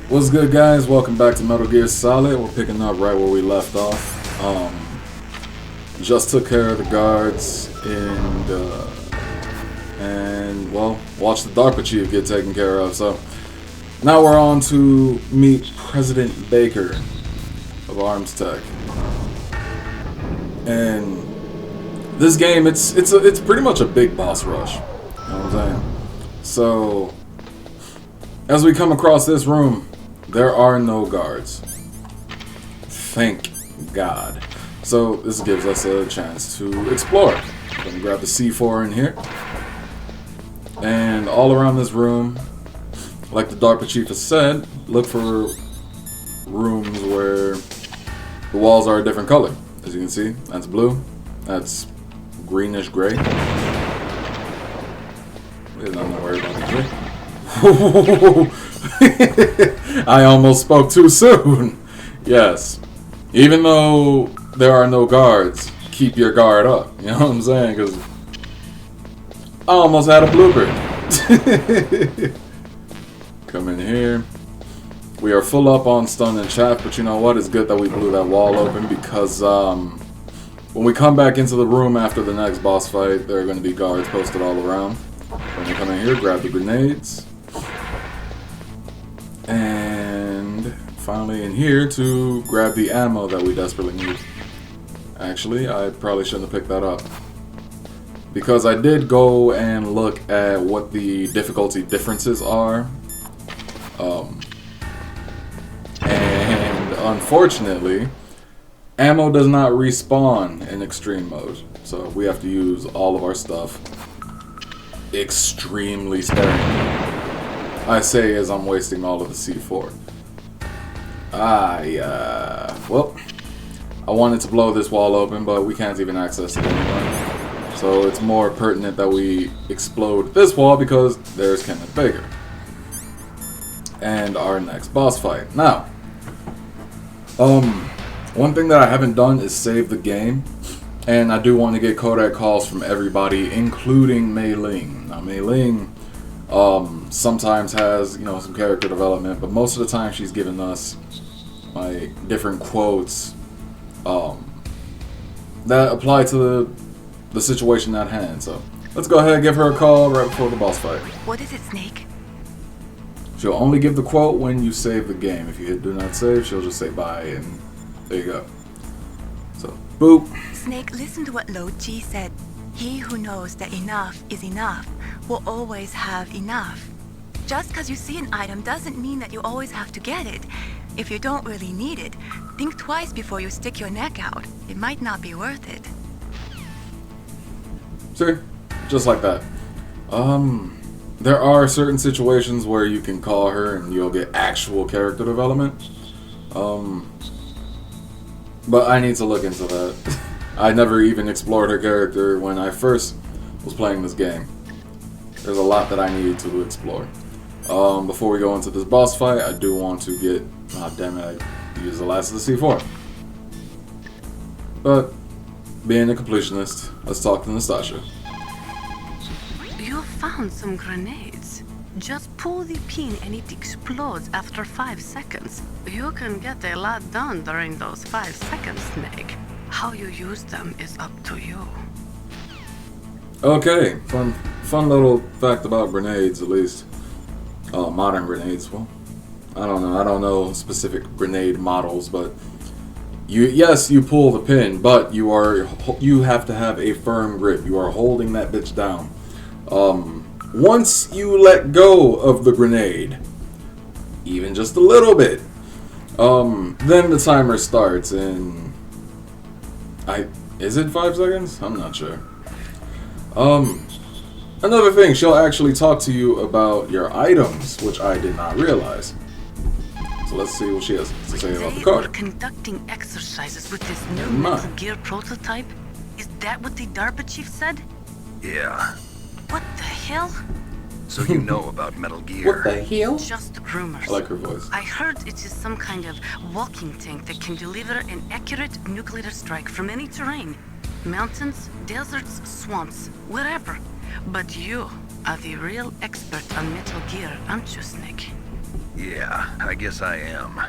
What's good, guys? Welcome back to Metal Gear Solid. We're picking up right where we left off. Just took care of the guards and well, watched the DARPA chief get taken care of. So now we're on to meet President Baker of Arms Tech. And this game, it's pretty much a big boss rush. You know what I'm saying? So as we come across this room, there are no guards. Thank God. So this gives us a chance to explore. I'm gonna grab the C4 in here. And all around this room, like the DARPA chief has said, look for rooms where the walls are a different color. As you can see, that's blue. That's greenish gray. There's nothing to worry about here. I almost spoke too soon. Yes. Even though there are no guards, keep your guard up. You know what I'm saying? Because I almost had a blooper. Come in here. We are full up on stun and chaff, but you know what? It's good that we blew that wall open because when we come back into the room after the next boss fight, there are going to be guards posted all around. When we come in here, grab the grenades. And finally in here to grab the ammo that we desperately need. Actually, I probably shouldn't have picked that up. Because I did go and look at what the difficulty differences are. And unfortunately, ammo does not respawn in extreme mode. So we have to use all of our stuff extremely sparingly. I say as I'm wasting all of the C4. Well, I wanted to blow this wall open, but we can't even access it anymore. So it's more pertinent that we explode this wall because there's Kenneth Baker. And our next boss fight. Now, one thing that I haven't done is save the game. And I do want to get Kodak calls from everybody, including Mei Ling. Now, Mei Ling sometimes has, you know, some character development, but most of the time she's given us like different quotes that apply to the situation at hand. So let's go ahead and give her a call right before the boss fight. What is it, Snake? She'll only give the quote when you save the game. If you hit do not save, she'll just say bye, and there you go. So, boop. Snake, listen to what Lo Ji said. He who knows that enough is enough will always have enough. Just because you see an item doesn't mean that you always have to get it. If you don't really need it, think twice before you stick your neck out. It might not be worth it. See? Just like that. There are certain situations where you can call her and you'll get actual character development. But I need to look into that. I never even explored her character when I first was playing this game. There's a lot that I need to explore. Before we go into this boss fight, I do want to get... Ah, damn it, I used the last of the C4. But, being a completionist, let's talk to Nastasha. You found some grenades. Just pull the pin and it explodes after 5 seconds. You can get a lot done during those 5 seconds, Snake. How you use them is up to you. Okay, fun little fact about grenades, at least. Modern grenades. Well, I don't know specific grenade models, but yes, you pull the pin, but you have to have a firm grip. You are holding that bitch down. Once you let go of the grenade, even just a little bit, then the timer starts, and is it 5 seconds? I'm not sure. Another thing, she'll actually talk to you about your items, which I did not realize. So let's see what she has to say about the card. They were conducting exercises with this new Metal Gear prototype. Is that what the DARPA chief said? Yeah. What the hell? So you know about Metal Gear. What the hell? Just rumors. I like her voice. I heard it is some kind of walking tank that can deliver an accurate nuclear strike from any terrain. Mountains, deserts, swamps, wherever. But you are the real expert on Metal Gear, aren't you, Snake? Yeah, I guess I am.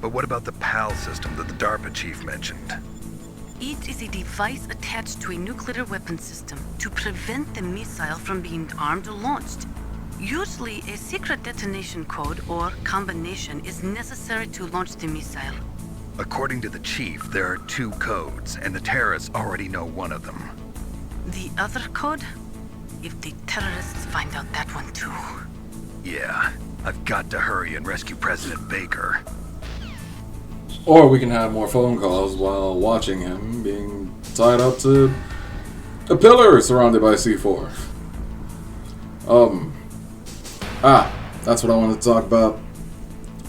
But what about the PAL system that the DARPA chief mentioned? It is a device attached to a nuclear weapon system to prevent the missile from being armed or launched. Usually, a secret detonation code or combination is necessary to launch the missile. According to the chief, there are 2 codes, and the terrorists already know one of them. The other code? If the terrorists find out that one too. Yeah, I've got to hurry and rescue President Baker. Or we can have more phone calls while watching him being tied up to a pillar surrounded by C4. That's what I wanted to talk about.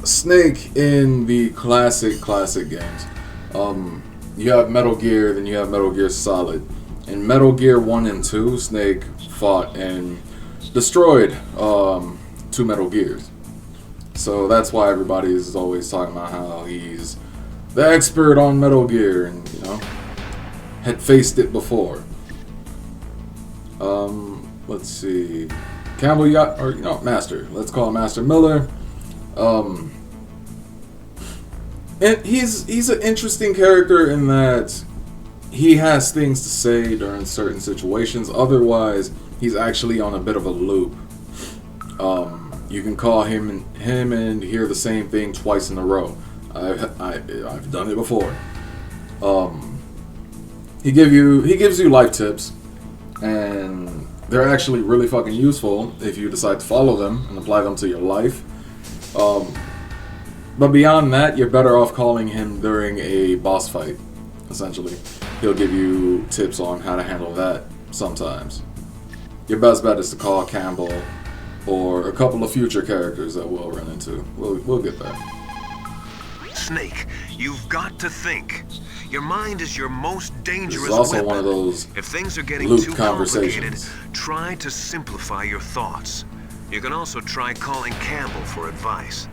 Snake in the classic games. You have Metal Gear, then you have Metal Gear Solid. In Metal Gear 1 and 2, Snake fought and destroyed 2 Metal Gears. So that's why everybody is always talking about how he's the expert on Metal Gear and, you know, had faced it before. Let's see. Campbell, Master. Let's call him Master Miller. And he's an interesting character in that he has things to say during certain situations. Otherwise, he's actually on a bit of a loop. You can call him and hear the same thing twice in a row. I've done it before. He gives you life tips, and they're actually really fucking useful if you decide to follow them and apply them to your life. But beyond that, you're better off calling him during a boss fight. Essentially, he'll give you tips on how to handle that. Sometimes, your best bet is to call Campbell or a couple of future characters that we'll run into. We'll get there. Snake, you've got to think. Your mind is your most dangerous This is also weapon. one of those If things are getting loop too complicated, conversations. try to simplify your thoughts. You can also try calling Campbell for advice.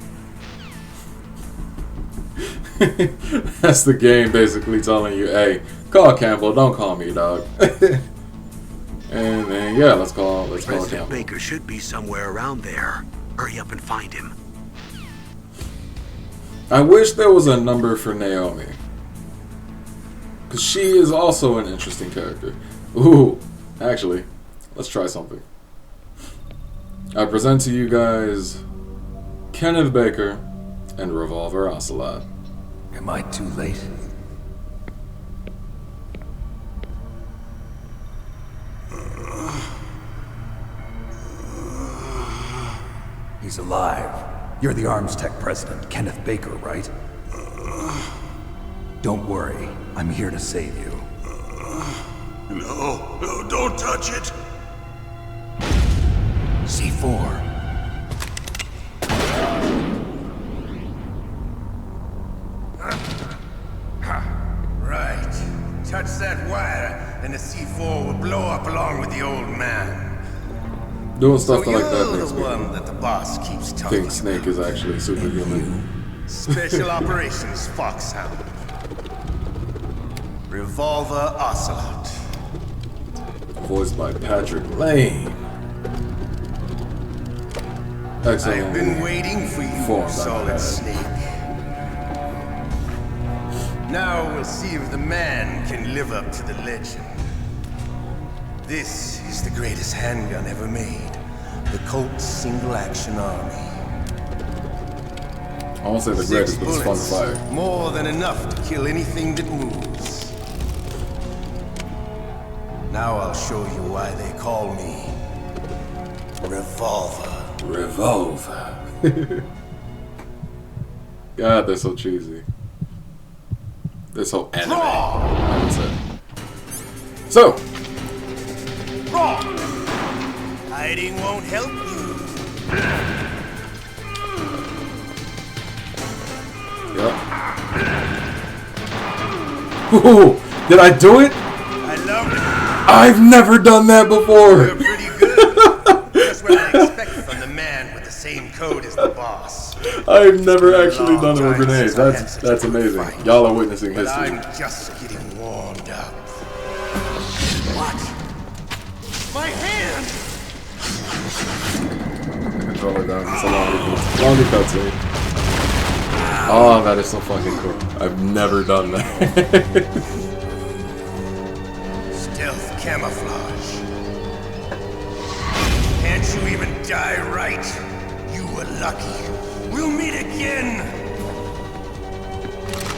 That's the game basically telling you, hey, call Campbell, don't call me, dog. And then yeah, let's call President Campbell. Baker should be somewhere around there. Hurry up and find him. I wish there was a number for Naomi, because she is also an interesting character. Ooh, actually, let's try something. I present to you guys Kenneth Baker and Revolver Ocelot. Am I too late? He's alive. You're the Arms Tech president, Kenneth Baker, right? Don't worry. I'm here to save you. No, don't touch it. C4. Right. Touch that wire, and the C4 will blow up along with the old man. Doing stuff So like that you're makes the me one that the boss keeps talking think Snake is actually superhuman. Special Operations Foxhound. Revolver Ocelot. Voiced by Patrick Lane. Excellent. I've been waiting for you, Form, Solid that Snake. Now we'll see if the man can live up to the legend. This is the greatest handgun ever made. The Colt Single Action Army. I won't say the 6 greatest, but it's fun to bullets, fire. more than enough to kill anything that moves. Now I'll show you why they call me Revolver. Revolver. God, they're so cheesy. They're so anime, I would say. So, Hiding won't help you. yep. Ooh, did I do it? I love it. I've never done that You're before. pretty good. Just what I expect from the man with the same code as the boss. I've never actually done it with grenades. That's amazing. Y'all are witnessing But history. I'm just getting warmed up. What? My hand! controller down. It's a longer cutscene. Oh, that is so fucking cool. I've never done that. Stealth camouflage. Can't you even die right? You were lucky. We'll meet again.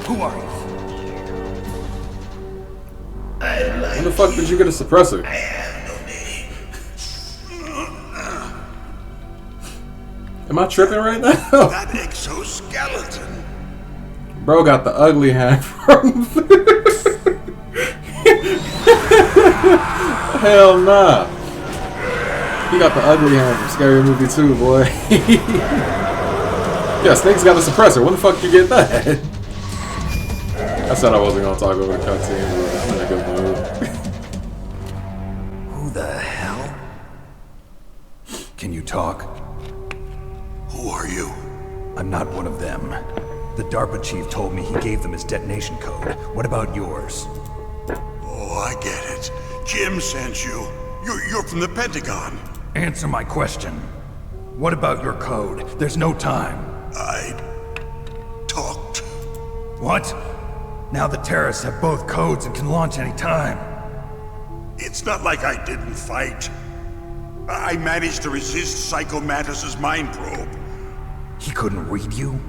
Who are you? When the fuck did you get a suppressor? Am I tripping right now? That exoskeleton. Bro got the ugly hand from... Hell nah. He got the ugly hand from Scary Movie 2, boy. Yeah, Snake's got a suppressor. When the fuck did you get that? I said I wasn't gonna talk over the cutscene, but I'm in a good mood. Who the hell? Can you talk? Who are you? I'm not one of them. The DARPA chief told me he gave them his detonation code. What about yours? Oh, I get it. Jim sent you. You're from the Pentagon. Answer my question. What about your code? There's no time. I talked. What? Now the terrorists have both codes and can launch any time. It's not like I didn't fight. I managed to resist Psycho Mantis's mind probe. He couldn't read you?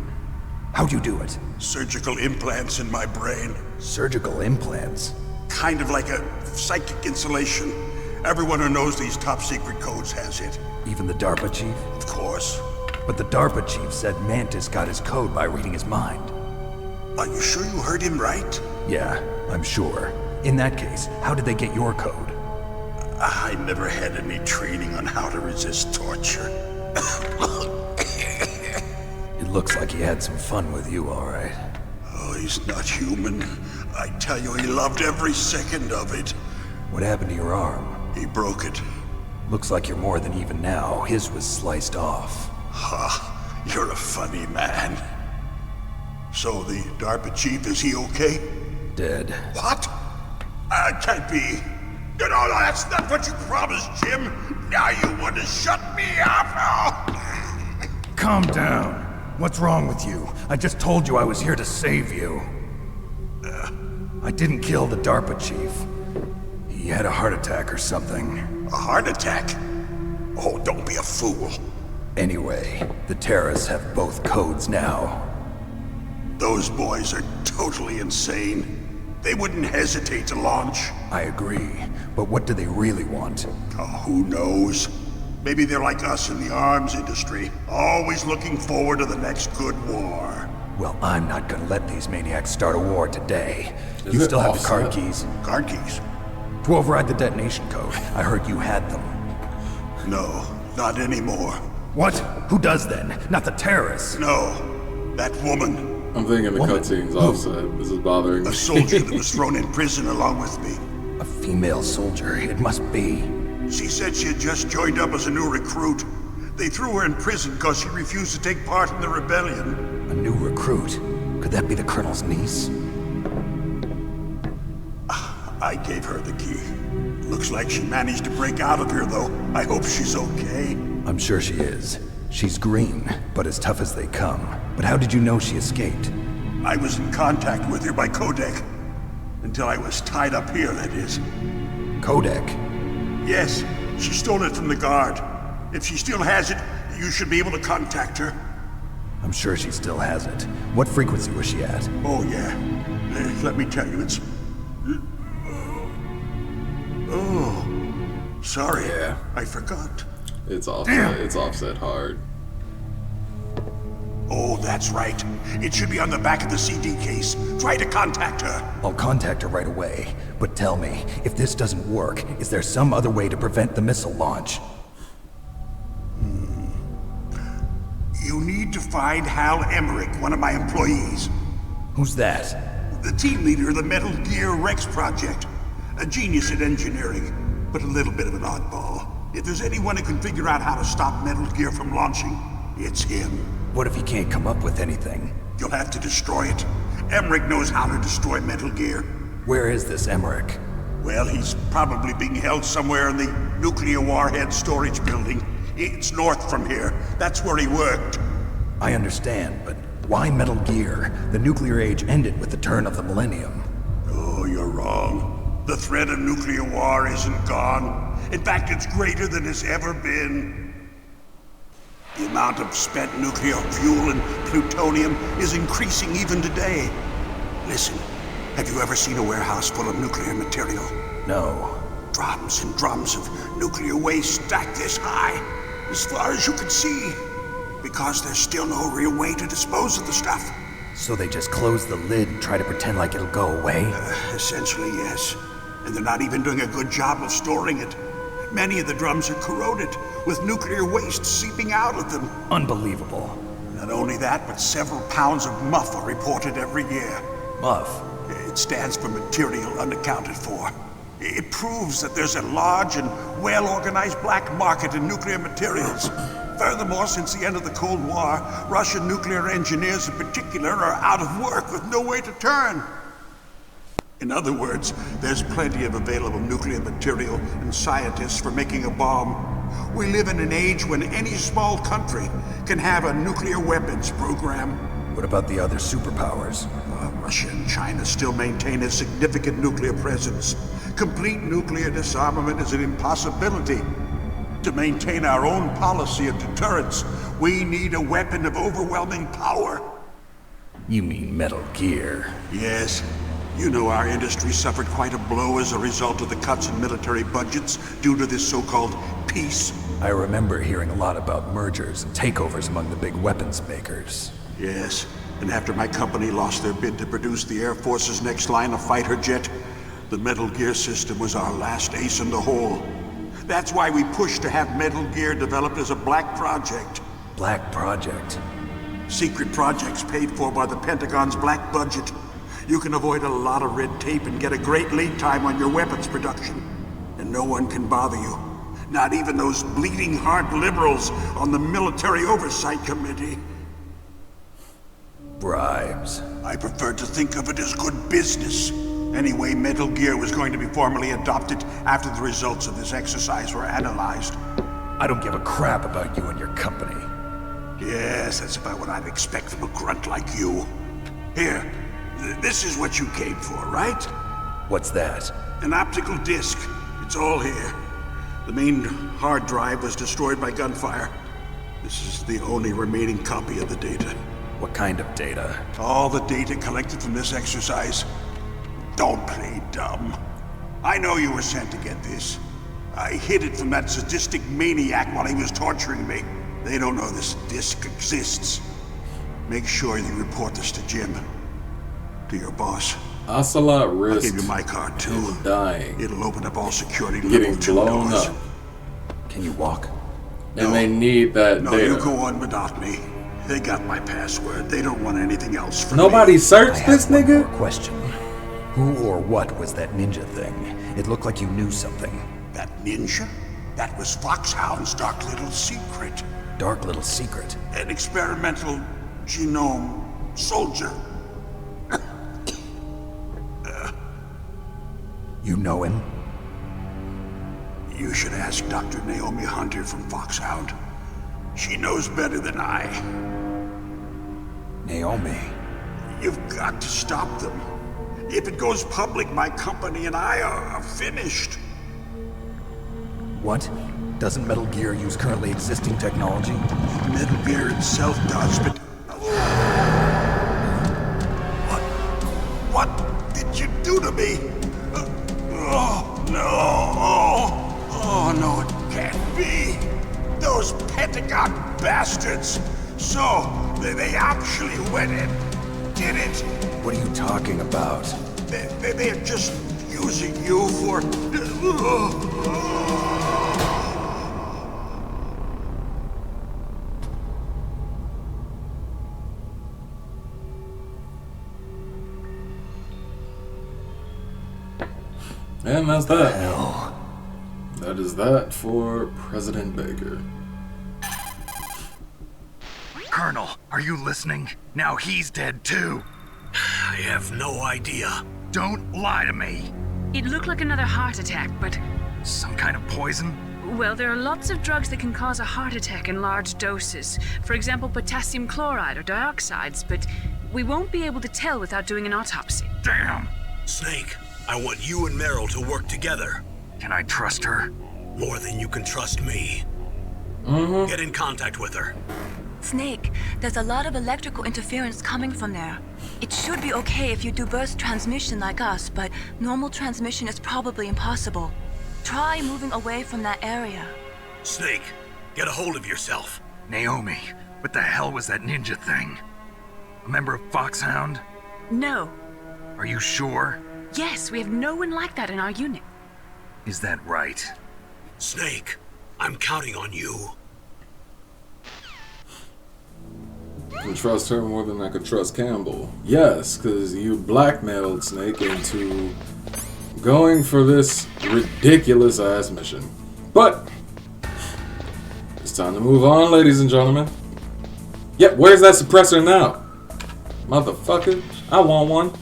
How'd you do it? Surgical implants in my brain. Surgical implants? Kind of like a psychic insulation. Everyone who knows these top secret codes has it. Even the DARPA chief? Of course. But the DARPA chief said Mantis got his code by reading his mind. Are you sure you heard him right? Yeah, I'm sure. In that case, how did they get your code? I never had any training on how to resist torture. It looks like he had some fun with you, all right. Oh, he's not human. I tell you, he loved every second of it. What happened to your arm? He broke it. Looks like you're more than even now. His was sliced off. Ha, you're a funny man. So the DARPA chief, is he okay? Dead. What? Can't be. No, that's not what you promised, Jim. Now you want to shut me up? Calm down. What's wrong with you? I just told you I was here to save you. I didn't kill the DARPA chief. He had a heart attack or something. A heart attack? Oh, don't be a fool. Anyway, the terrorists have both codes now. Those boys are totally insane. They wouldn't hesitate to launch. I agree, but what do they really want? Oh, who knows? Maybe they're like us in the arms industry, always looking forward to the next good war. Well, I'm not gonna let these maniacs start a war today. Is You it still have the offset? card keys? Card keys? To override the detonation code. I heard you had them. No, not anymore. What? Who does then? Not the terrorists. No, that woman. I'm thinking the Woman? cutscene's Who? offset. This is bothering me. A soldier that was thrown in prison along with me. A female soldier. It must be. She said she had just joined up as a new recruit. They threw her in prison because she refused to take part in the rebellion. A new recruit. Could that be the colonel's niece? I gave her the key. Looks like she managed to break out of here, though. I hope she's okay. I'm sure she is. She's green, but as tough as they come. But how did you know she escaped? I was in contact with her by codec. Until I was tied up here, that is. Codec? Yes, she stole it from the guard. If she still has it, you should be able to contact her. I'm sure she still has it. What frequency was she at? Oh, yeah. Let me tell you, it's... Oh, sorry. Yeah. I forgot. It's offset. It's offset hard. Oh, that's right. It should be on the back of the CD case. Try to contact her. I'll contact her right away. But tell me, if this doesn't work, is there some other way to prevent the missile launch? You need to find Hal Emmerich, one of my employees. Who's that? The team leader of the Metal Gear Rex project. A genius at engineering, but a little bit of an oddball. If there's anyone who can figure out how to stop Metal Gear from launching, it's him. What if he can't come up with anything? You'll have to destroy it. Emmerich knows how to destroy Metal Gear. Where is this Emmerich? Well, he's probably being held somewhere in the nuclear warhead storage building It's north from here. That's where he worked. I understand, but why Metal Gear? The nuclear age ended with the turn of the millennium. Oh, you're wrong. The threat of nuclear war isn't gone. In fact, it's greater than it's ever been. The amount of spent nuclear fuel and plutonium is increasing even today. Listen, have you ever seen a warehouse full of nuclear material? No. Drums and drums of nuclear waste stacked this high, as far as you can see. Because there's still no real way to dispose of the stuff. So they just close the lid and try to pretend like it'll go away? Essentially, yes. And they're not even doing a good job of storing it. Many of the drums are corroded, with nuclear waste seeping out of them. Unbelievable. Not only that, but several pounds of MUF are reported every year. MUF? It stands for material unaccounted for. It proves that there's a large and well-organized black market in nuclear materials. Furthermore, since the end of the Cold War, Russian nuclear engineers in particular are out of work with no way to turn. In other words, there's plenty of available nuclear material and scientists for making a bomb. We live in an age when any small country can have a nuclear weapons program. What about the other superpowers? Russia and China still maintain a significant nuclear presence. Complete nuclear disarmament is an impossibility. To maintain our own policy of deterrence, we need a weapon of overwhelming power. You mean Metal Gear? Yes. You know our industry suffered quite a blow as a result of the cuts in military budgets due to this so-called peace. I remember hearing a lot about mergers and takeovers among the big weapons makers. Yes, and after my company lost their bid to produce the Air Force's next line of fighter jet, the Metal Gear system was our last ace in the hole. That's why we pushed to have Metal Gear developed as a black project. Black project? Secret projects paid for by the Pentagon's black budget. You can avoid a lot of red tape and get a great lead time on your weapons production. And no one can bother you. Not even those bleeding heart liberals on the Military Oversight Committee. Bribes. I prefer to think of it as good business. Anyway, Metal Gear was going to be formally adopted after the results of this exercise were analyzed. I don't give a crap about you and your company. Yes, that's about what I'd expect from a grunt like you. Here, this is what you came for, right? What's that? An optical disc. It's all here. The main hard drive was destroyed by gunfire. This is the only remaining copy of the data. What kind of data? All the data collected from this exercise. Don't play dumb. I know you were sent to get this. I hid it from that sadistic maniac while he was torturing me. They don't know this disc exists. Make sure you report this to Jim. To your boss. Ocelot I'll risked give you my card too. dying, It'll open up all security getting level 2 blown doors. up, Can you walk? and they need that No, data. you go on without me. They got my password. They don't want anything else from Nobody me. searched I this have one nigga? more question. Who or what was that ninja thing? It looked like you knew something. That ninja? That was Foxhound's dark little secret. Dark little secret. An experimental genome soldier. You know him? You should ask Dr. Naomi Hunter from Foxhound. She knows better than I. Naomi. You've got to stop them. If it goes public, my company and I are finished. What? Doesn't Metal Gear use currently existing technology? Metal Gear itself does, but... What did you do to me? Oh, no. Oh, no, it can't be. Those Pentagon bastards. So, they actually went and did it. What are you talking about? They're just using you for... And that's that. Hell. That is that for President Baker. Colonel, are you listening? Now he's dead too. I have no idea. Don't lie to me. It looked like another heart attack, but Some kind of poison? Well, there are lots of drugs that can cause a heart attack in large doses. For example, potassium chloride or dioxides, but we won't be able to tell without doing an autopsy. Damn! Snake, I want you and Meryl to work together. Can I trust her? More than you can trust me. Get in contact with her. Snake, there's a lot of electrical interference coming from there. It should be okay if you do burst transmission like us, but normal transmission is probably impossible. Try moving away from that area. Snake, get a hold of yourself. Naomi, what the hell was that ninja thing? A member of Foxhound? No. Are you sure? Yes, we have no one like that in our unit. Is that right? Snake, I'm counting on you. I can trust her more than I could trust Campbell. Yes, because you blackmailed Snake into going for this ridiculous ass mission. But it's time to move on, ladies and gentlemen. Yep, where's that suppressor now? Motherfucker, I want one.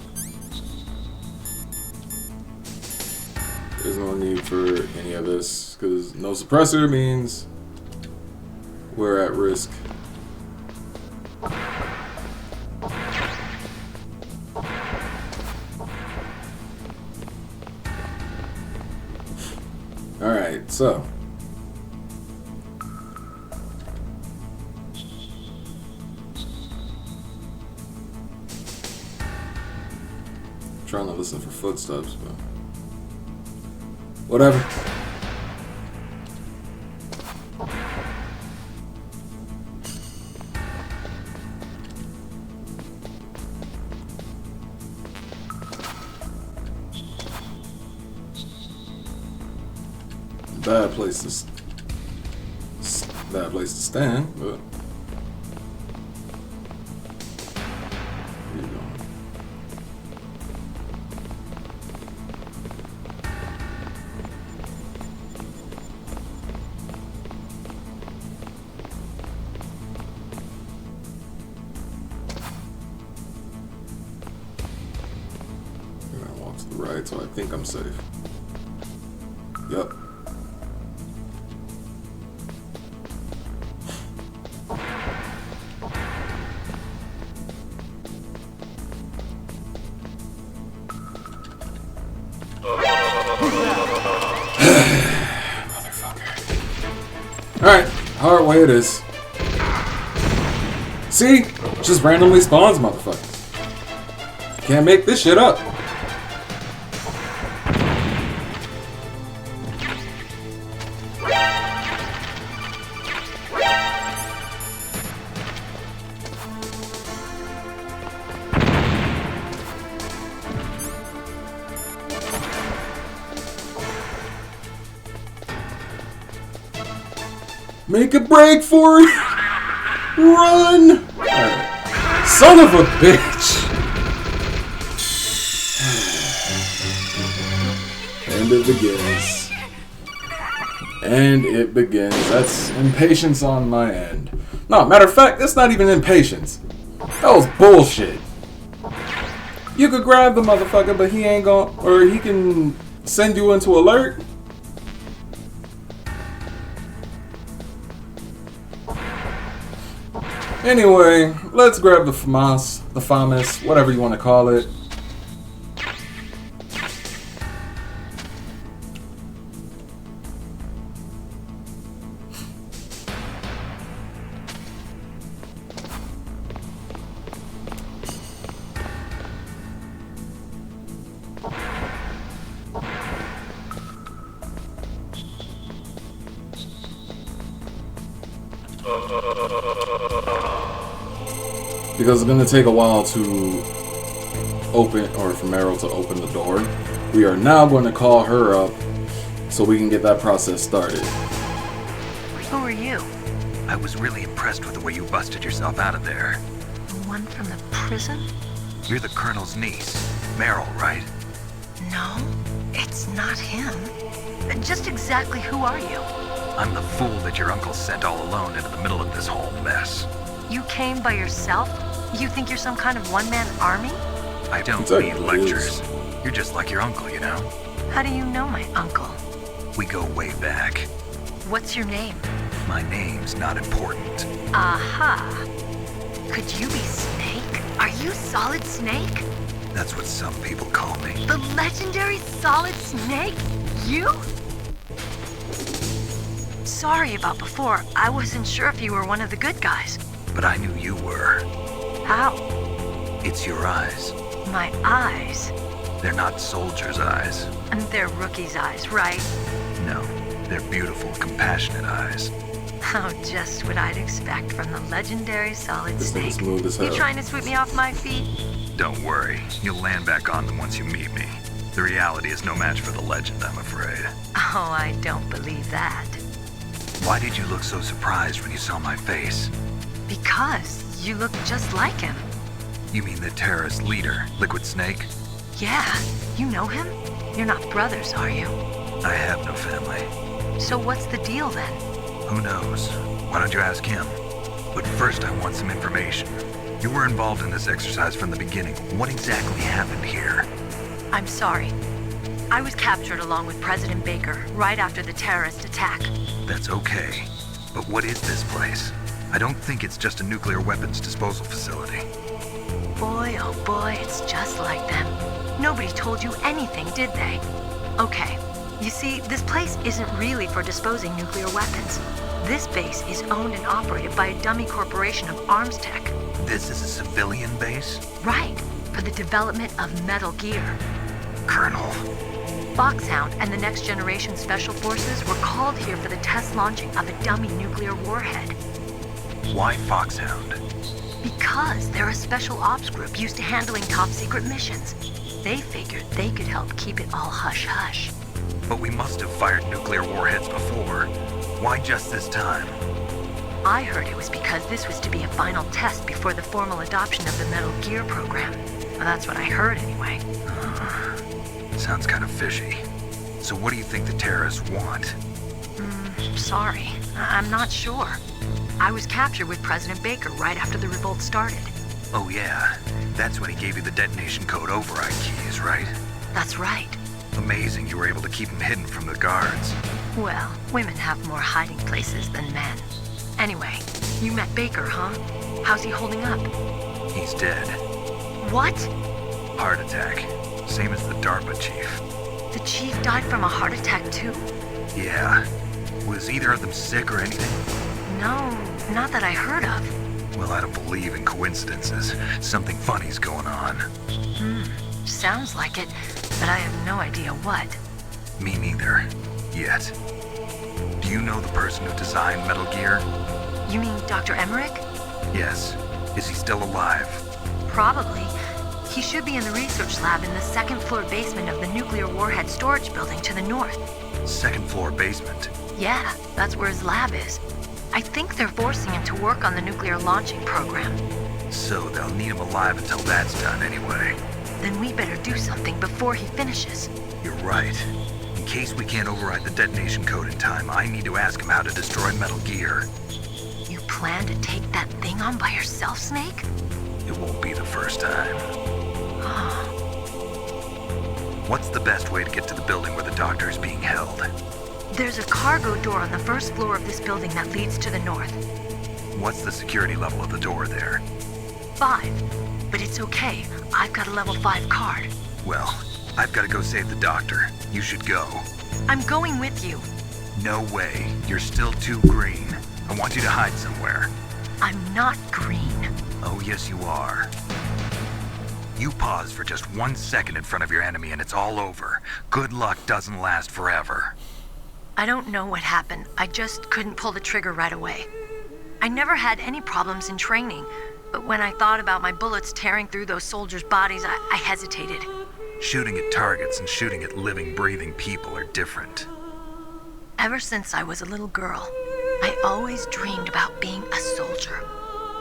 There's no need for any of this, because no suppressor means we're at risk. Alright, so trying to listen for footsteps, but whatever. Bad place to stand, but here you go. I'm gonna walk to the right, so I think I'm safe. Yep. Alright, hard way it is. See? Just randomly spawns, motherfucker. Can't make this shit up. Make a break for it! Run! Right. Son of a bitch! And it begins. And it begins. That's impatience on my end. No, matter of fact, that's not even impatience. That was bullshit. You could grab the motherfucker, but he ain't gon', or he can send you into alert. Anyway, let's grab the FAMAS, whatever you want to call it. Because it's going to take a while to open, or for Meryl to open the door. We are now going to call her up so we can get that process started. Who are you? I was really impressed with the way you busted yourself out of there. The one from the prison? You're the Colonel's niece, Meryl, right? No, it's not him. Just exactly who are you? I'm the fool that your uncle sent all alone into the middle of this whole mess. You came by yourself? You think you're some kind of one-man army? I don't Exactly. need lectures. You're just like your uncle, you know? How do you know my uncle? We go way back. What's your name? My name's not important. Aha. Could you be Snake? Are you Solid Snake? That's what some people call me. The legendary Solid Snake? You? Sorry about before. I wasn't sure if you were one of the good guys. But I knew you were. How? It's your eyes. My eyes? They're not soldiers' eyes. And they're rookie's eyes, right? No, they're beautiful, compassionate eyes. Oh, just what I'd expect from the legendary Solid This Snake. thing's smooth as hell. You trying to sweep me off my feet? Don't worry, you'll land back on them once you meet me. The reality is no match for the legend, I'm afraid. Oh, I don't believe that. Why did you look so surprised when you saw my face? Because you look just like him. You mean the terrorist leader, Liquid Snake? Yeah, you know him? You're not brothers, are you? I have no family. So what's the deal then? Who knows? Why don't you ask him? But first I want some information. You were involved in this exercise from the beginning. What exactly happened here? I'm sorry. I was captured along with President Baker right after the terrorist attack. That's okay. But what is this place? I don't think it's just a nuclear weapons disposal facility. Boy, oh boy, it's just like them. Nobody told you anything, did they? Okay, you see, this place isn't really for disposing nuclear weapons. This base is owned and operated by a dummy corporation of arms tech. This is a civilian base? Right, for the development of Metal Gear. Colonel. Foxhound and the Next Generation Special Forces were called here for the test launching of a dummy nuclear warhead. Why Foxhound? Because they're a special ops group used to handling top-secret missions. They figured they could help keep it all hush-hush. But we must have fired nuclear warheads before. Why just this time? I heard it was because this was to be a final test before the formal adoption of the Metal Gear program. Well, that's what I heard anyway. Sounds kind of fishy. So what do you think the terrorists want? Sorry, I'm not sure. I was captured with President Baker right after the revolt started. Oh yeah, that's when he gave you the detonation code override keys, right? That's right. Amazing you were able to keep him hidden from the guards. Well, women have more hiding places than men. Anyway, you met Baker, huh? How's he holding up? He's dead. What? Heart attack. Same as the DARPA chief. The chief died from a heart attack too? Yeah. Was either of them sick or anything? No, not that I heard of. Well, I don't believe in coincidences. Something funny's going on. Sounds like it, but I have no idea what. Me neither. Yet. Do you know the person who designed Metal Gear? You mean Dr. Emmerich? Yes. Is he still alive? Probably. He should be in the research lab in the second-floor basement of the nuclear warhead storage building to the north. Second floor basement? Yeah, that's where his lab is. I think they're forcing him to work on the nuclear launching program. So they'll need him alive until that's done anyway. Then we better do something before he finishes. You're right. In case we can't override the detonation code in time, I need to ask him how to destroy Metal Gear. You plan to take that thing on by yourself, Snake? It won't be the first time. What's the best way to get to the building where the doctor is being held? There's a cargo door on the first floor of this building that leads to the north. What's the security level of the door there? 5. But it's okay. I've got a level 5 card. Well, I've got to go save the doctor. You should go. I'm going with you. No way. You're still too green. I want you to hide somewhere. I'm not green. Oh, yes, you are. You pause for just 1 second in front of your enemy and it's all over. Good luck doesn't last forever. I don't know what happened. I just couldn't pull the trigger right away. I never had any problems in training, but when I thought about my bullets tearing through those soldiers' bodies, I hesitated. Shooting at targets and shooting at living, breathing people are different. Ever since I was a little girl, I always dreamed about being a soldier.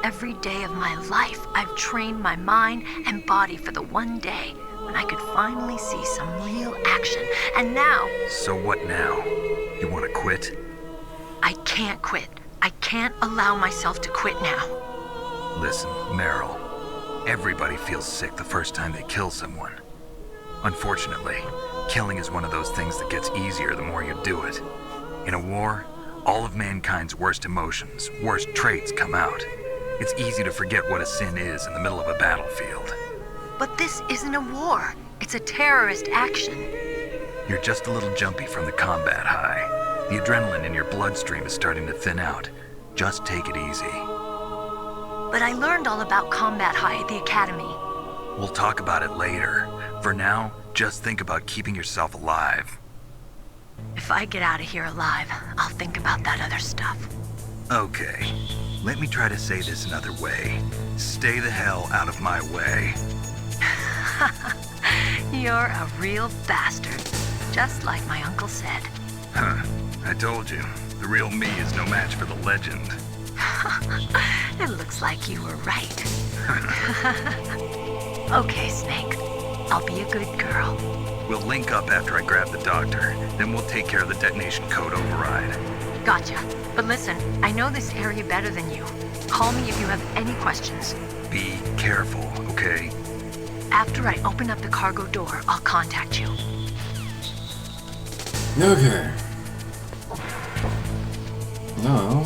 Every day of my life, I've trained my mind and body for the one day when I could finally see some real action. And now... So what now? You want to quit? I can't quit. I can't allow myself to quit now. Listen, Meryl. Everybody feels sick the first time they kill someone. Unfortunately, killing is one of those things that gets easier the more you do it. In a war, all of mankind's worst emotions, worst traits come out. It's easy to forget what a sin is in the middle of a battlefield. But this isn't a war. It's a terrorist action. You're just a little jumpy from the combat high. The adrenaline in your bloodstream is starting to thin out. Just take it easy. But I learned all about combat high at the academy. We'll talk about it later. For now, just think about keeping yourself alive. If I get out of here alive, I'll think about that other stuff. Okay, let me try to say this another way. Stay the hell out of my way. You're a real bastard, just like my uncle said. Huh, I told you. The real me is no match for the legend. It looks like you were right. Okay, Snake. I'll be a good girl. We'll link up after I grab the doctor. Then we'll take care of the detonation code override. Gotcha. But listen, I know this area better than you. Call me if you have any questions. Be careful, okay? After I open up the cargo door, I'll contact you. Okay. Now,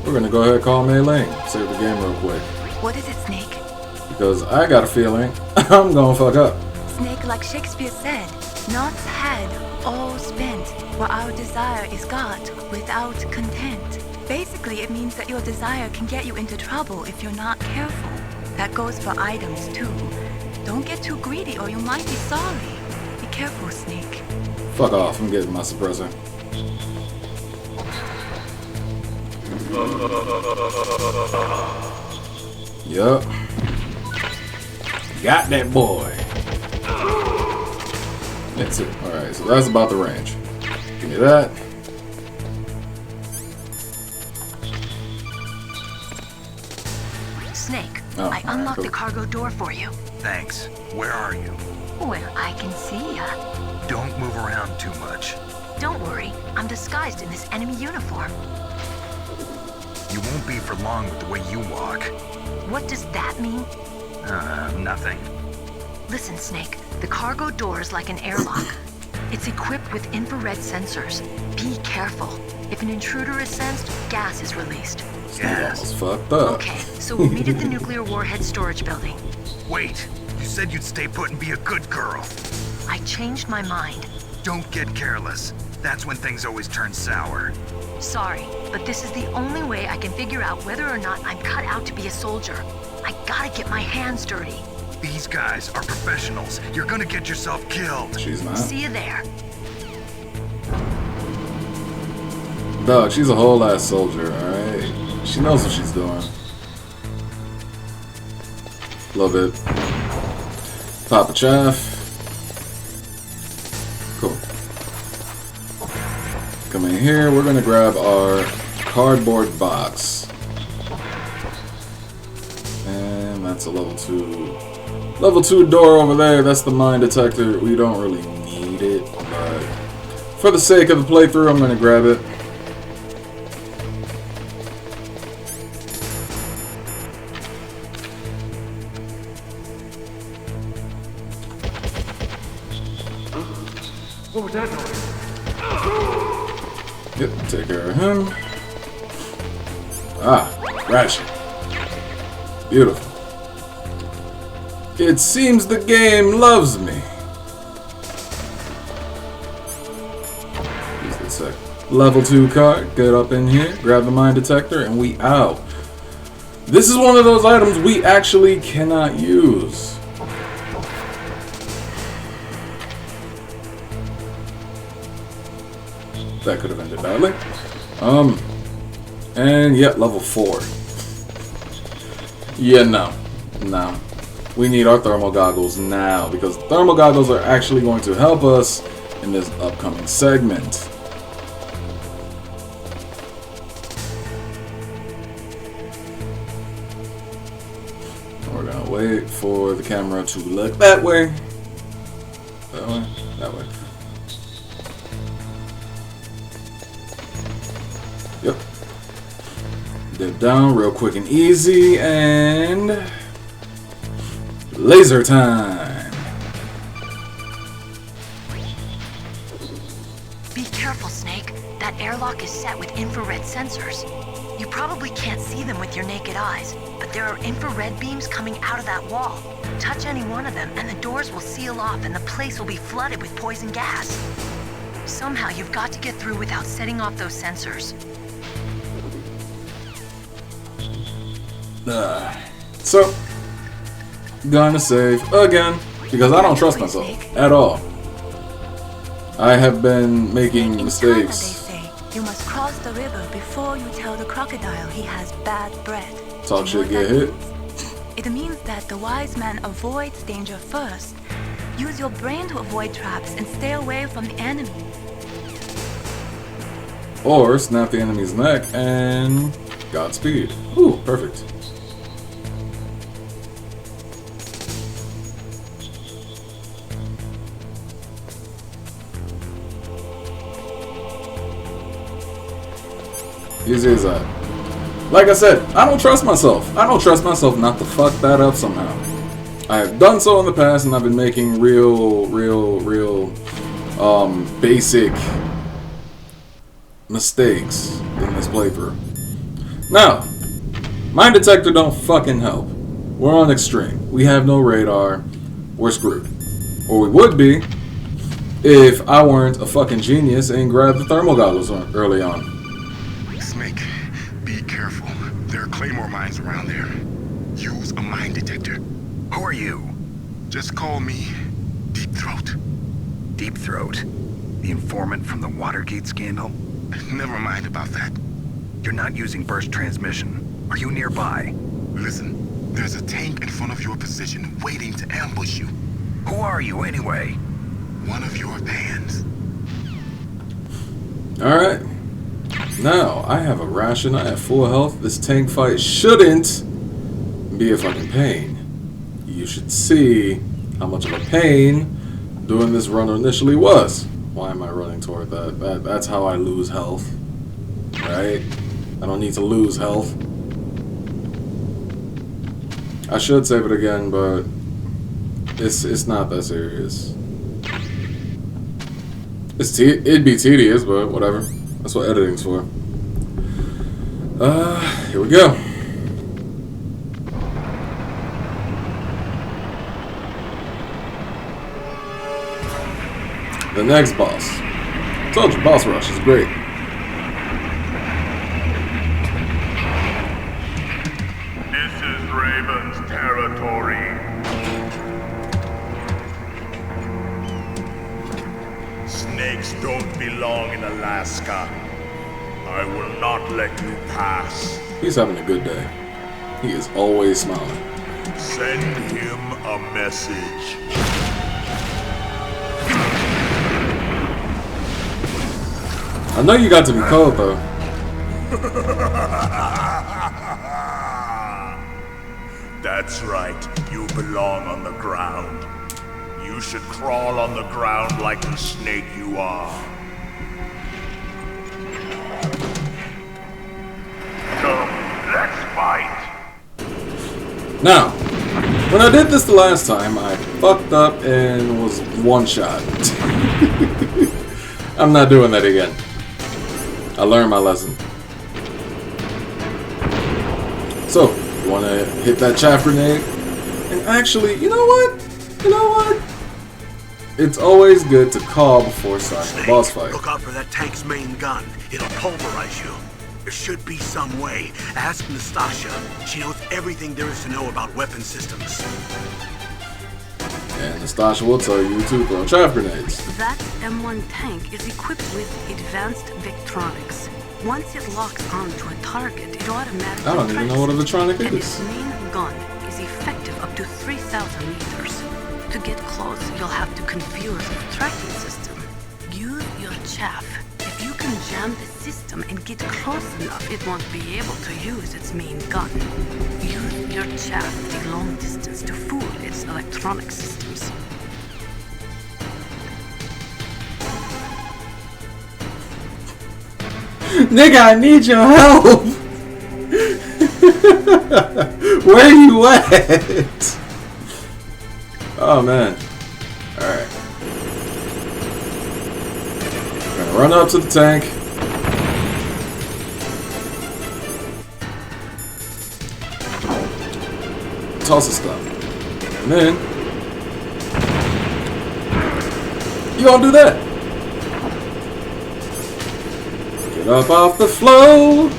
we're gonna go ahead and call Mei Ling. Save the game real quick. What is it, Snake? Because I got a feeling I'm gonna fuck up. Snake, like Shakespeare said, naught's had, all spent, where our desire is got without content. Basically, it means that your desire can get you into trouble if you're not careful. That goes for items, too. Don't get too greedy or you might be sorry. Be careful, Snake. Fuck off, I'm getting my suppressor. Yup. Got that boy. That's it. Alright, so that's about the range. Give me that. Snake, Oh, I unlocked cool. the cargo door for you. Thanks. Where are you? Where I can see ya. Don't move around too much. Don't worry, I'm disguised in this enemy uniform. You won't be for long with the way you walk. What does that mean? Nothing. Listen, Snake, the cargo door is like an airlock. It's equipped with infrared sensors. Be careful. If an intruder is sensed, gas is released. Gas. Almost fucked up. Okay, so we'll meet at the nuclear warhead storage building. Wait, you said you'd stay put and be a good girl. I changed my mind. Don't get careless. That's when things always turn sour. Sorry, but this is the only way I can figure out whether or not I'm cut out to be a soldier. I gotta get my hands dirty. These guys are professionals. You're gonna get yourself killed. She's not. See you there. Dog, she's a whole ass soldier, alright? She knows what she's doing. Love it. Papa Chaff. Cool. Come in here, we're gonna grab our cardboard box. And that's a level 2. Level 2 door over there, that's the mine detector. We don't really need it, but for the sake of the playthrough, I'm gonna grab it. What was that noise? Yep, take care of him. Ah, ration. Beautiful. It seems the game loves me. Use this sec. Level 2 card. Get up in here, grab the mine detector, and we out. This is one of those items we actually cannot use. That could have ended badly. And yeah, level 4. Yeah, no. We need our thermal goggles now, because thermal goggles are actually going to help us in this upcoming segment. We're gonna wait for the camera to look that way. That way? That way. Yep. Dip down real quick and easy, and laser time. Be careful, Snake. That air airlock is set with infrared sensors. You probably can't see them with your naked eyes, but there are infrared beams coming out of that wall. Touch any one of them and the doors will seal off and the place will be flooded with poison gas. Somehow you've got to get through without setting off those sensors. So, gonna save again, because I don't trust myself at all. I have been making mistakes. They say you must cross the river before you tell the crocodile he has bad breath. Talk shit, get hit. It means that the wise man avoids danger first. Use your brain to avoid traps and stay away from the enemy. Or snap the enemy's neck and Godspeed. Ooh, perfect. Easy as that. Like I said, I don't trust myself. I don't trust myself not to fuck that up somehow. I have done so in the past, and I've been making real basic mistakes in this playthrough. Now, mine detector don't fucking help. We're on extreme. We have no radar. We're screwed. Or we would be if I weren't a fucking genius and grabbed the thermal goggles early on. Snake, be careful. There are claymore mines around there. Use a mine detector. Who are you? Just call me Deep Throat. Deep Throat? The informant from the Watergate scandal? Never mind about that. You're not using burst transmission. Are you nearby? Listen, there's a tank in front of your position waiting to ambush you. Who are you anyway? One of your fans. Alright. Now, I have a ration, I have full health. This tank fight shouldn't be a fucking pain. You should see how much of a pain doing this run initially was. Why am I running toward that? That's how I lose health. Right? I don't need to lose health. I should save it again, but it's not that serious. It'd be tedious, but whatever. That's what editing's for. Here we go. The next boss. Told you, boss rush is great. This is Raven's territory. Snakes don't belong in Alaska. I will not let you pass. He's having a good day. He is always smiling. Send him a message. I know you got to be cold, though. That's right. You belong on the ground. You should crawl on the ground like the snake you are. Come, let's fight. Now, when I did this the last time, I fucked up and was one shot. I'm not doing that again. I learned my lesson. So, you want to hit that chaff grenade? And actually, you know what? You know what? It's always good to call before starting a boss fight. Look out for that tank's main gun. It'll pulverize you. There should be some way. Ask Nastasha. She knows everything there is to know about weapon systems. And Nastasha will tell you to throw chaff grenades. That M1 tank is equipped with advanced Victronics. Once it locks onto a target, it automatically I don't even know what a Victronic and is. its main gun is effective up to 3,000 meters. To get close, you'll have to confuse the tracking system. Use your chaff. If you can jam the system and get close enough, it won't be able to use its main gun. Use your chaff the long distance to fool its electronic systems. Nigga, I need your help! Where you at? Oh man. Alright. Gonna run up to the tank. toss the stuff. And then you gonna do that. Get up off the floor.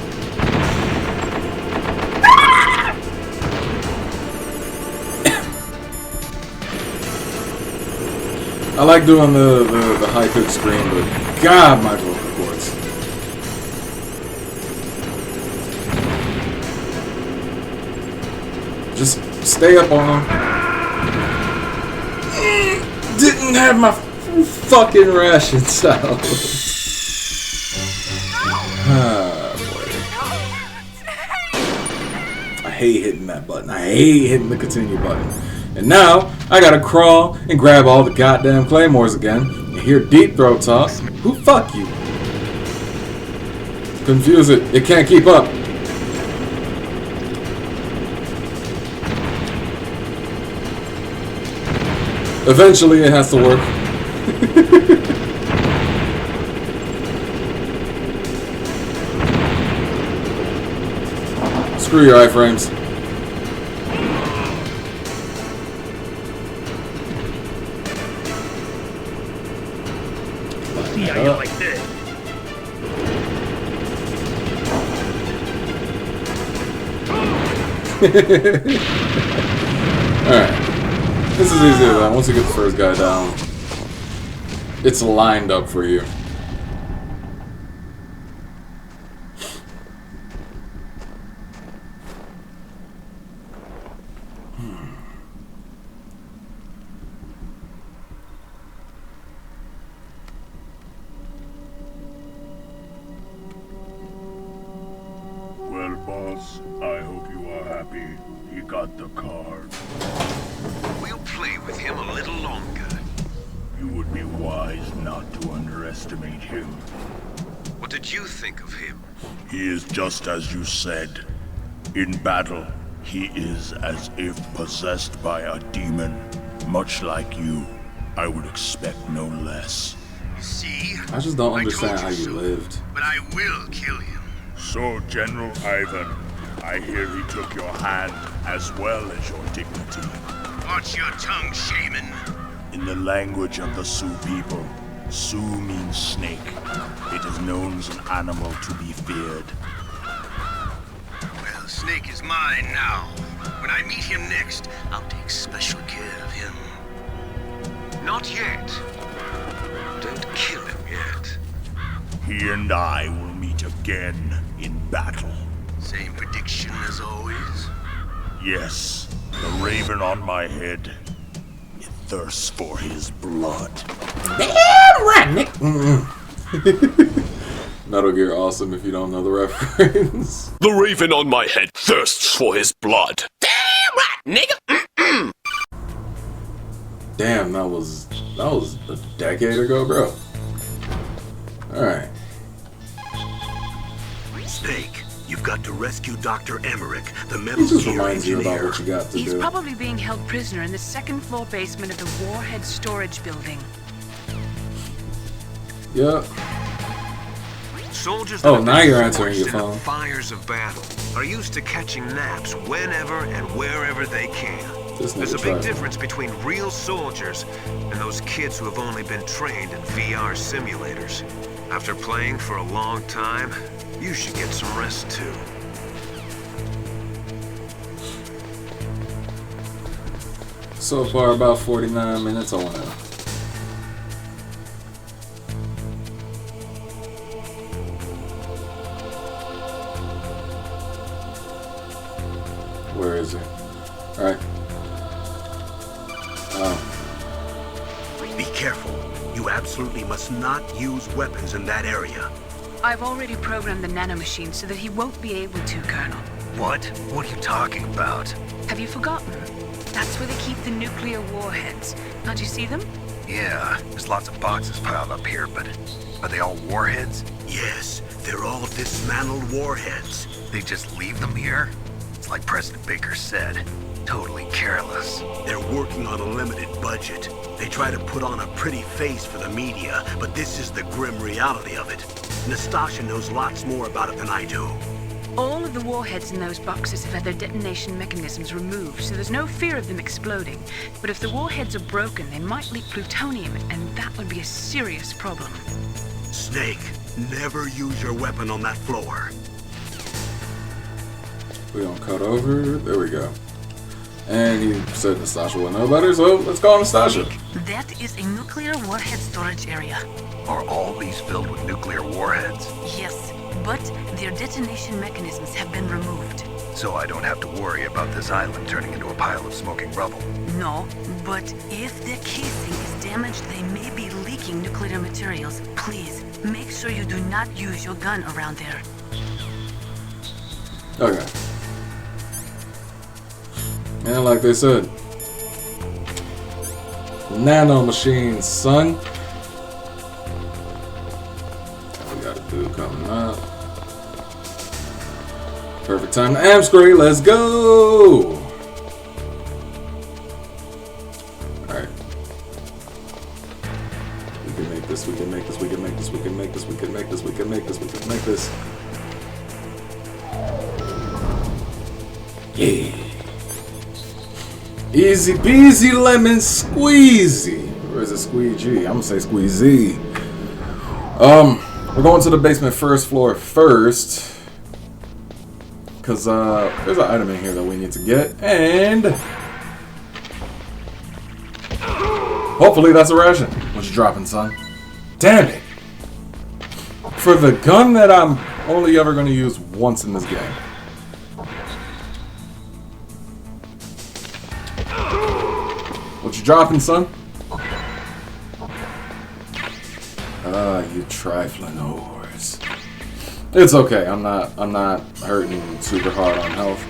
I like doing the high pitch scream, but God, my vocal cords. Just stay up on them. Didn't have my fucking rations out. Ah, boy. I hate hitting that button. I hate hitting the continue button. And now, I gotta crawl and grab all the goddamn claymores again and hear Deep Throat talk. Who fuck you? Confuse it. It can't keep up. Eventually, it has to work. Screw your iframes. See how you like this. Alright. This is easy though. Once you get the first guy down, it's lined up for you. Well, boss, I hope you are happy. He got the card. We'll play with him a little longer. You would be wise not to underestimate him. What did you think of him? He is just as you said. In battle, he is as if possessed by a demon. Much like you, I would expect no less. See? I just don't I understand how told you so. lived. But I will kill him. So, General Ivan, I hear he took your hand as well as your dignity. Watch your tongue, shaman. In the language of the Sioux people, Sioux means snake. It is known as an animal to be feared. Well, Snake is mine now. When I meet him next, I'll take special care of him. Not yet. Don't kill him yet. He and I will meet again in battle. Same prediction as always. Yes, the raven on my head. It thirsts for his blood. Damn right, Nick. Metal Gear Awesome if you don't know the reference. The raven on my head thirsts for his blood. Damn right, nigga. Damn, that was a decade ago, bro. Alright. Snake, you've got to rescue Dr. Emmerich, the It metal just gear reminds you about engineer. what you got to He's do. probably being held prisoner in the second floor basement of the Warhead Storage Building. Yep. Soldiers Oh, that have now been you're answering forged your in the phone. fires of battle are used to catching naps whenever and wherever they can. This There's a nigga big tried. difference between real soldiers and those kids who have only been trained in VR simulators. After playing for a long time, you should get some rest too. So far, about 49 minutes. I wanna. Where is he? Alright. Oh. Be careful. You absolutely must not use weapons in that area. I've already programmed the nanomachine so that he won't be able to, Colonel. What? What are you talking about? Have you forgotten? That's where they keep the nuclear warheads. Can't you see them? Yeah, there's lots of boxes piled up here, but are they all warheads? Yes, they're all dismantled warheads. They just leave them here? It's like President Baker said, totally careless. They're working on a limited budget. They try to put on a pretty face for the media, but this is the grim reality of it. Nastasha knows lots more about it than I do. All of the warheads in those boxes have had their detonation mechanisms removed, so there's no fear of them exploding. But if the warheads are broken, they might leak plutonium, and that would be a serious problem. Snake, never use your weapon on that floor. We gonna cut over. There we go. And he said Nastasha will know better, so let's call Nastasha. That is a nuclear warhead storage area. Are all these filled with nuclear warheads? Yes, but their detonation mechanisms have been removed. So I don't have to worry about this island turning into a pile of smoking rubble. No, but if the casing is damaged, they may be leaking nuclear materials. Please, make sure you do not use your gun around there. Okay. And like they said, nano machines, son. What we got a dude coming up. Perfect time to amscrate. Let's go. Alright. We can make this, we can make this, we can make this, we can make this, we can make this, we can make this, we can make this. Yeah. Easy peasy lemon squeezy. Or is it squeegee? I'm gonna say squeezy. We're going to the basement first floor first. Cause there's an item in here that we need to get, and hopefully that's a ration. What you dropping, son? Damn it! For the gun that I'm only ever gonna use once in this game. What you dropping, son? You trifling whores. It's okay. I'm not hurting super hard on health.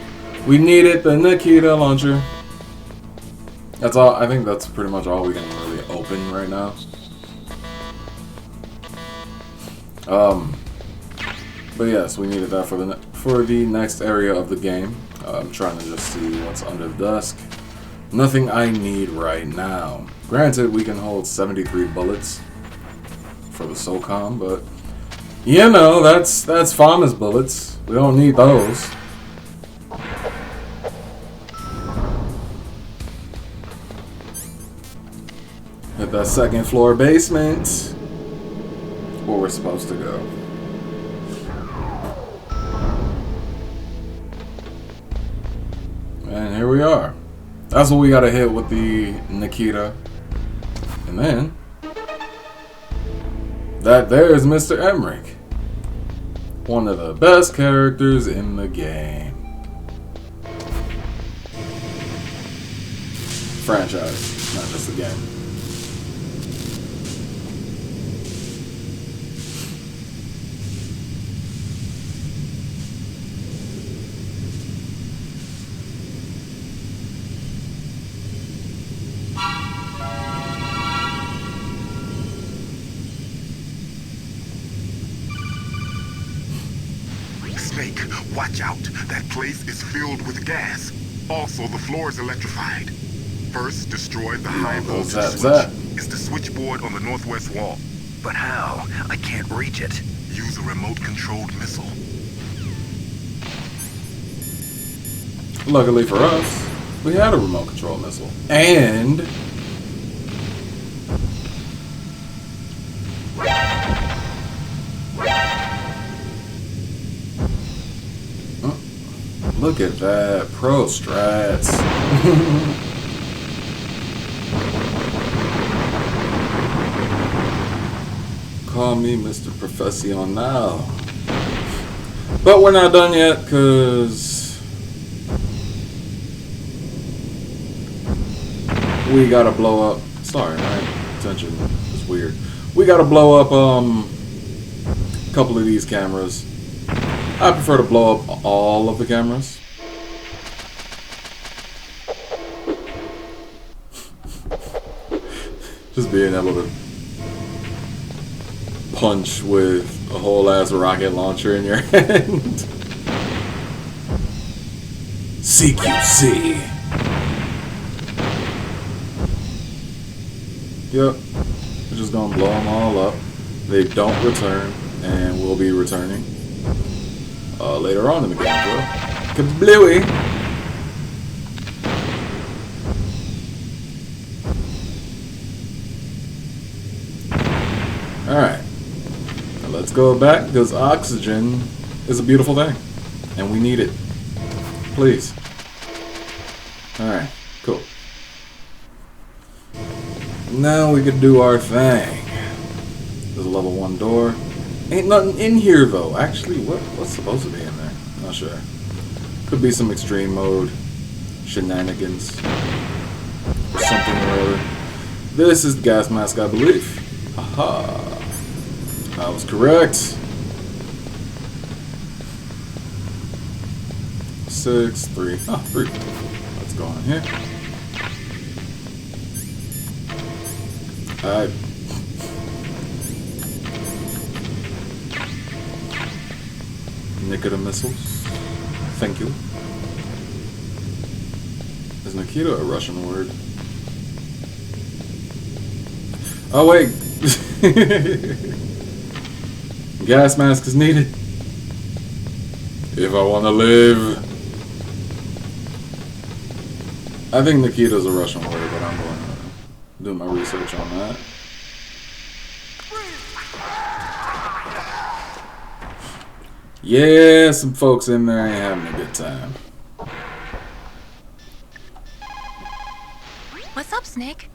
We needed the Nikita launcher. That's all. I think that's pretty much all we can really open right now. But yes, we needed that for the next area of the game. I'm trying to just see what's under the desk. Nothing I need right now. Granted, we can hold 73 bullets for the SOCOM, but you know, that's Farmer's bullets. We don't need those. Hit that second floor basement. Where we're supposed to go. And here we are. That's what we gotta hit with the Nikita. And then that there's Mr. Emmerich. One of the best characters in the game. Franchise, not just the game. Snake, watch out. That place is filled with gas. Also, the floor is electrified. First, destroy the high voltage switch. It's the switchboard on the northwest wall. But how? I can't reach it. Use a remote-controlled missile. Luckily for us, we had a remote control missile. And look at that. Pro strats. Call me Mr. Professional. But we're not done yet, because we gotta blow up. Sorry, my attention is weird. We gotta blow up a couple of these cameras. I prefer to blow up all of the cameras. Just being able to punch with a whole ass rocket launcher in your hand. CQC. Yep. We're just gonna blow them all up. They don't return, and we'll be returning. later on in the game, bro. Kablooey! Alright. Now let's go back, because oxygen is a beautiful thing. And we need it. Please. Alright, cool. Now we can do our thing. There's a level 1 door. Ain't nothing in here though. Actually, what's supposed to be in there? Not sure. Could be some extreme mode shenanigans or something or other. This is the gas mask, I believe. Aha! I was correct. 6, 3. Ah, 3. Let's go on here. Alright. Nikita missiles. Thank you. Is Nikita a Russian word? Oh wait! Gas mask is needed. If I want to live. I think Nikita's a Russian word, but I'm going to do my research on that. Yeah, some folks in there ain't having a good time. What's up, Snake?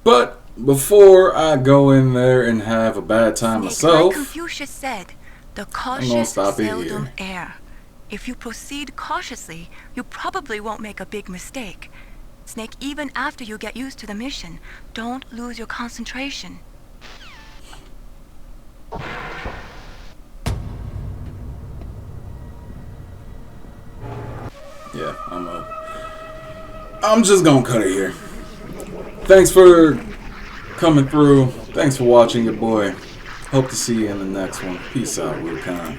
But before I go in there and have a bad time Snake, myself, like Confucius said, the cautious seldom err. If you proceed cautiously, you probably won't make a big mistake. Snake, even after you get used to the mission, don't lose your concentration. Yeah, I'm just gonna cut it here. Thanks for coming through. Thanks for watching, your boy. Hope to see you in the next one. Peace out, Wukan.